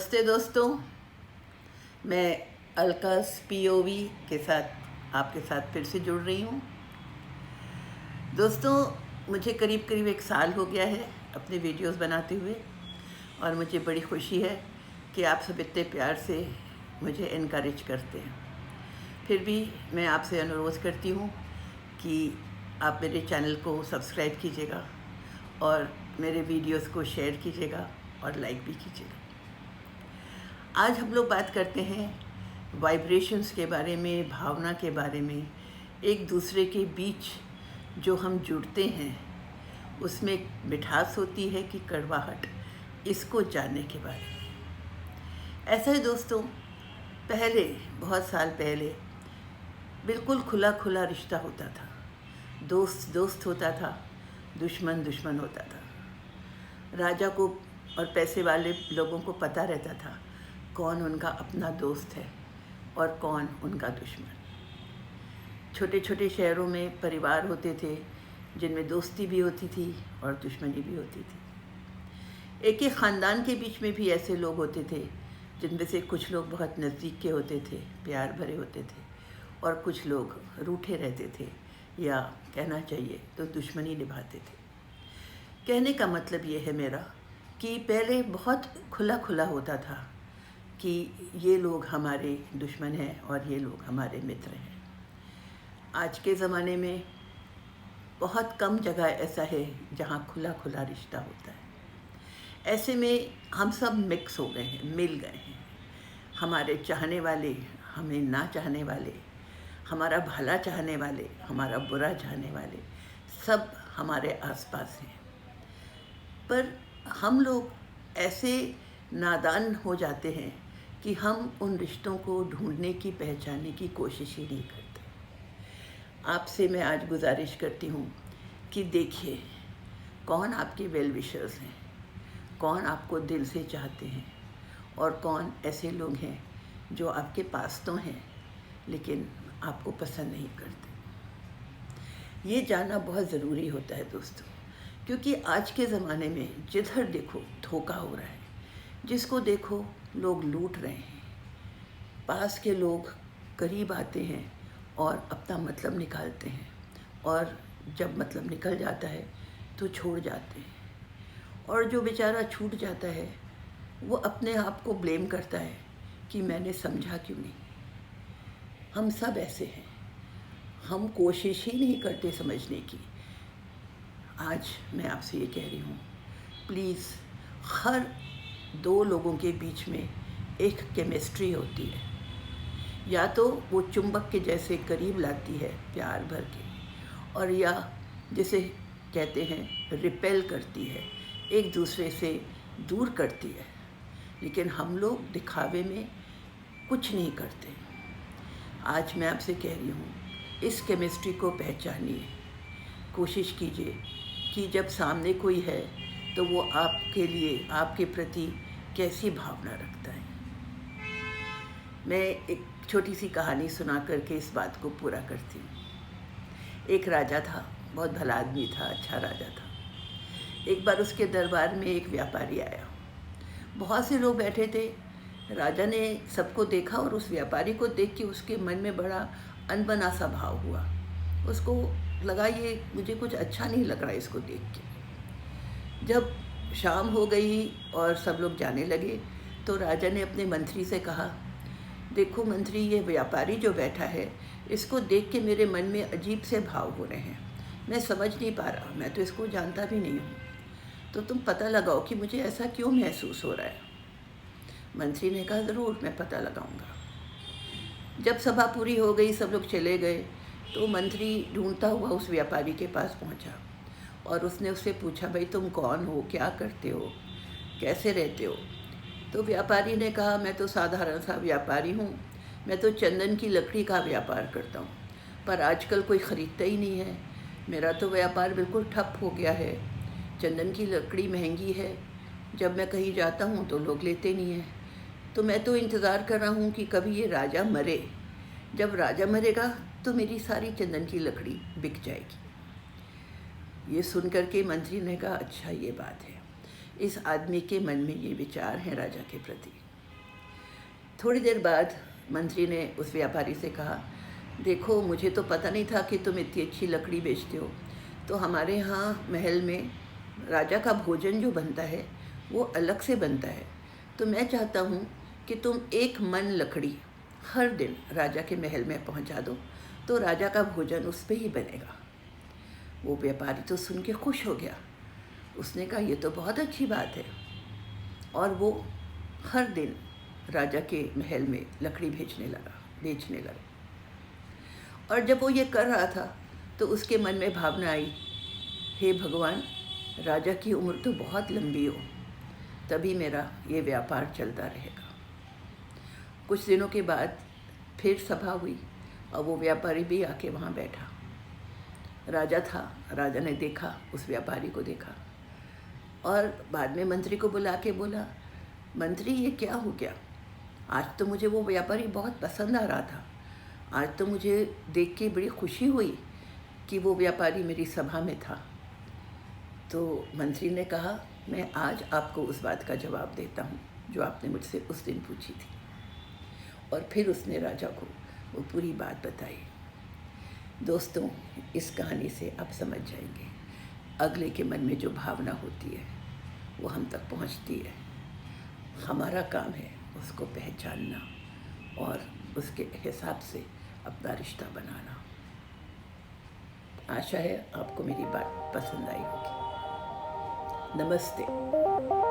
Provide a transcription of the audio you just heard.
नमस्ते दोस्तों, मैं अलकास पीओवी के साथ आपके साथ फिर से जुड़ रही हूँ। दोस्तों, मुझे करीब करीब 1 साल हो गया है अपने वीडियोस बनाते हुए और मुझे बड़ी खुशी है कि आप सब इतने प्यार से मुझे इनकरेज करते हैं। फिर भी मैं आपसे अनुरोध करती हूँ कि आप मेरे चैनल को सब्सक्राइब कीजिएगा और मेरे वीडियोस को शेयर कीजिएगा और लाइक भी कीजिएगा। आज हम लोग बात करते हैं वाइब्रेशंस के बारे में, भावना के बारे में। एक दूसरे के बीच जो हम जुड़ते हैं उसमें मिठास होती है कि कड़वाहट, इसको जानने के बारे में। ऐसा ही दोस्तों, पहले बहुत साल पहले बिल्कुल खुला खुला रिश्ता होता था। दोस्त दोस्त होता था, दुश्मन दुश्मन होता था। राजा को और पैसे वाले लोगों को पता रहता था कौन उनका अपना दोस्त है और कौन उनका दुश्मन। छोटे छोटे शहरों में परिवार होते थे जिनमें दोस्ती भी होती थी और दुश्मनी भी होती थी। एक ही ख़ानदान के बीच में भी ऐसे लोग होते थे जिनमें से कुछ लोग बहुत नज़दीक के होते थे, प्यार भरे होते थे, और कुछ लोग रूठे रहते थे या कहना चाहिए तो दुश्मनी निभाते थे। कहने का मतलब ये है मेरा कि पहले बहुत खुला खुला होता था कि ये लोग हमारे दुश्मन हैं और ये लोग हमारे मित्र हैं। आज के ज़माने में बहुत कम जगह ऐसा है जहाँ खुला खुला रिश्ता होता है। ऐसे में हम सब मिक्स हो गए हैं, मिल गए हैं। हमारे चाहने वाले, हमें ना चाहने वाले, हमारा भला चाहने वाले, हमारा बुरा चाहने वाले, सब हमारे आसपास हैं। पर हम लोग ऐसे नादान हो जाते हैं कि हम उन रिश्तों को ढूंढने की, पहचानने की कोशिश ही नहीं करते। आपसे मैं आज गुजारिश करती हूँ कि देखिए कौन आपके वेल विशर्स हैं, कौन आपको दिल से चाहते हैं और कौन ऐसे लोग हैं जो आपके पास तो हैं लेकिन आपको पसंद नहीं करते। ये जानना बहुत ज़रूरी होता है दोस्तों, क्योंकि आज के ज़माने में जिधर देखो धोखा हो रहा है, जिसको देखो लोग लूट रहे हैं। पास के लोग करीब आते हैं और अपना मतलब निकालते हैं, और जब मतलब निकल जाता है तो छोड़ जाते हैं। और जो बेचारा छूट जाता है वो अपने आप को ब्लेम करता है कि मैंने समझा क्यों नहीं। हम सब ऐसे हैं, हम कोशिश ही नहीं करते समझने की। आज मैं आपसे ये कह रही हूँ, प्लीज़, हर 2 लोगों के बीच में एक केमिस्ट्री होती है। या तो वो चुंबक के जैसे करीब लाती है प्यार भर के, और या जिसे कहते हैं रिपेल करती है, एक दूसरे से दूर करती है। लेकिन हम लोग दिखावे में कुछ नहीं करते। आज मैं आपसे कह रही हूँ, इस केमिस्ट्री को पहचानिए। कोशिश कीजिए कि जब सामने कोई है तो वो आपके लिए, आपके प्रति कैसी भावना रखता है। मैं एक छोटी सी कहानी सुना करके इस बात को पूरा करती हूँ। एक राजा था, बहुत भला आदमी था, अच्छा राजा था। एक बार उसके दरबार में एक व्यापारी आया। बहुत से लोग बैठे थे। राजा ने सबको देखा और उस व्यापारी को देख के उसके मन में बड़ा अनबना सा भाव हुआ। उसको लगा ये मुझे कुछ अच्छा नहीं लग रहा इसको देख के। जब शाम हो गई और सब लोग जाने लगे तो राजा ने अपने मंत्री से कहा, देखो मंत्री, ये व्यापारी जो बैठा है इसको देख के मेरे मन में अजीब से भाव हो रहे हैं। मैं समझ नहीं पा रहा, मैं तो इसको जानता भी नहीं हूँ, तो तुम पता लगाओ कि मुझे ऐसा क्यों महसूस हो रहा है। मंत्री ने कहा, ज़रूर मैं पता लगाऊंगा। जब सभा पूरी हो गई, सब लोग चले गए, तो मंत्री ढूंढता हुआ उस व्यापारी के पास पहुँचा और उसने उससे पूछा, भाई तुम कौन हो, क्या करते हो, कैसे रहते हो। तो व्यापारी ने कहा, मैं तो साधारण सा व्यापारी हूँ, मैं तो चंदन की लकड़ी का व्यापार करता हूँ, पर आजकल कोई ख़रीदता ही नहीं है। मेरा तो व्यापार बिल्कुल ठप हो गया है। चंदन की लकड़ी महंगी है, जब मैं कहीं जाता हूँ तो लोग लेते नहीं हैं। तो मैं तो इंतज़ार कर रहा हूँ कि कभी ये राजा मरे। जब राजा मरेगा तो मेरी सारी चंदन की लकड़ी बिक जाएगी। ये सुन कर के मंत्री ने कहा, अच्छा ये बात है। इस आदमी के मन में ये विचार हैं राजा के प्रति। थोड़ी देर बाद मंत्री ने उस व्यापारी से कहा, देखो मुझे तो पता नहीं था कि तुम इतनी अच्छी लकड़ी बेचते हो, तो हमारे यहाँ महल में राजा का भोजन जो बनता है वो अलग से बनता है, तो मैं चाहता हूँ कि तुम 1 मन लकड़ी हर दिन राजा के महल में पहुँचा दो, तो राजा का भोजन उस पर ही बनेगा। वो व्यापारी तो सुन के खुश हो गया। उसने कहा ये तो बहुत अच्छी बात है, और वो हर दिन राजा के महल में लकड़ी बेचने लगा। और जब वो ये कर रहा था तो उसके मन में भावना आई, हे भगवान, राजा की उम्र तो बहुत लंबी हो, तभी मेरा ये व्यापार चलता रहेगा। कुछ दिनों के बाद फिर सभा हुई और वो व्यापारी भी आके वहाँ बैठा। राजा था, राजा ने देखा, उस व्यापारी को देखा और बाद में मंत्री को बुला के बोला, मंत्री ये क्या हो गया? आज तो मुझे वो व्यापारी बहुत पसंद आ रहा था, आज तो मुझे देख के बड़ी खुशी हुई कि वो व्यापारी मेरी सभा में था। तो मंत्री ने कहा, मैं आज आपको उस बात का जवाब देता हूँ जो आपने मुझसे उस दिन पूछी थी। और फिर उसने राजा को वो पूरी बात बताई। दोस्तों, इस कहानी से आप समझ जाएंगे अगले के मन में जो भावना होती है वो हम तक पहुंचती है। हमारा काम है उसको पहचानना और उसके हिसाब से अपना रिश्ता बनाना। आशा है आपको मेरी बात पसंद आई होगी। नमस्ते।